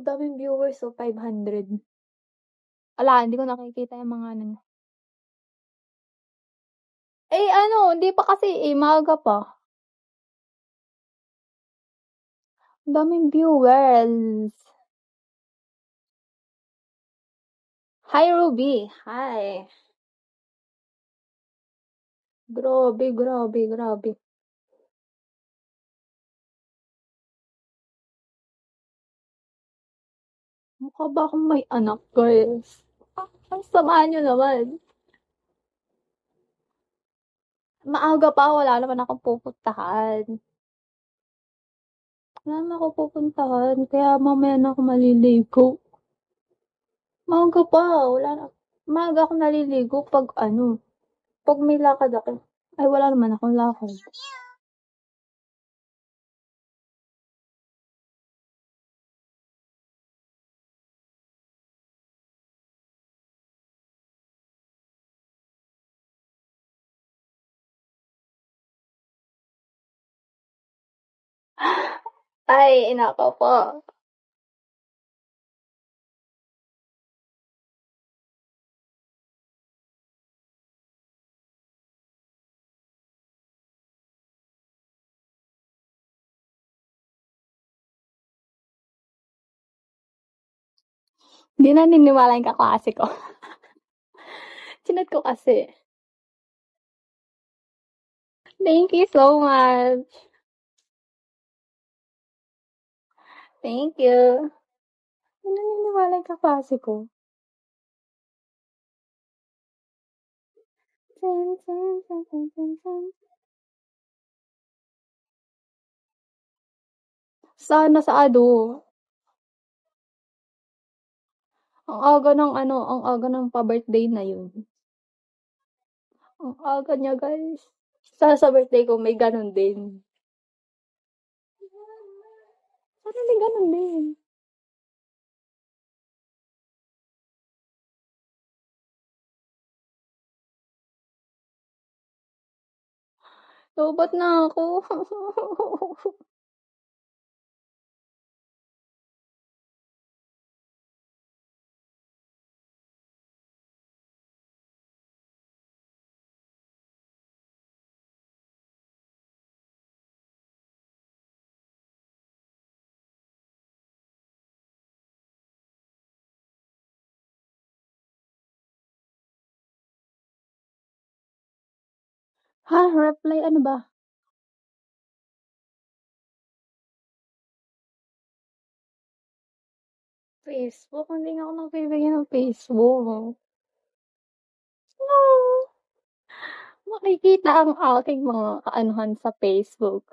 daming viewers, oh, 500. Wala, hindi ko nakikita yung mga ano niya. Eh, ano, hindi pa kasi, eh, maaga pa. Ang daming viewers. Hi, Ruby. Hi. Grabe, grabe, grabe. Mukha ba akong may anak, guys? Ang sama niyo naman. Maaga pa, wala naman akong pupuntahan. Wala naman akong pupuntahan, kaya mamaya na ako maliligo. Maaga pa, wala na. Maaga ako naliligo pag ano, pag may lakad ako. Ay, wala naman akong lakad. Ay, nako po. Hindi naniniwala yung kaklase ko. Chinat ko kasi. Thank you so much. Thank you. Hindi naniniwala yung kaklase ko. Sana sa ano, ang aga ng ano, ang aga ng pa-birthday na yun. Ang aga niya, guys. Sana sa birthday ko may ganun din. Sana may ganun din. Lobat na ako. Ha? Reply ano ba? Facebook? Hindi nga ako nagbibigay ng Facebook. No. Makikita ang aking mga kaanuhan sa Facebook.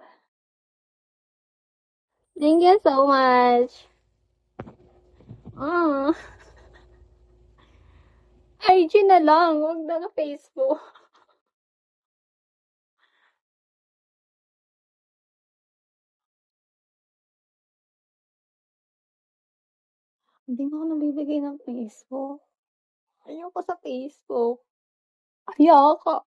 Thank you so much. Ah. IG na lang, wag na Facebook. Hindi nga ako nabibigay ng Facebook. Ayoko sa Facebook. Ayoko.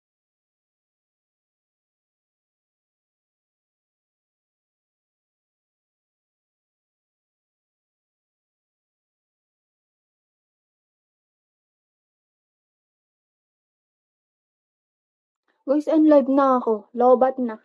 Guys, end live na ako. Lobat na.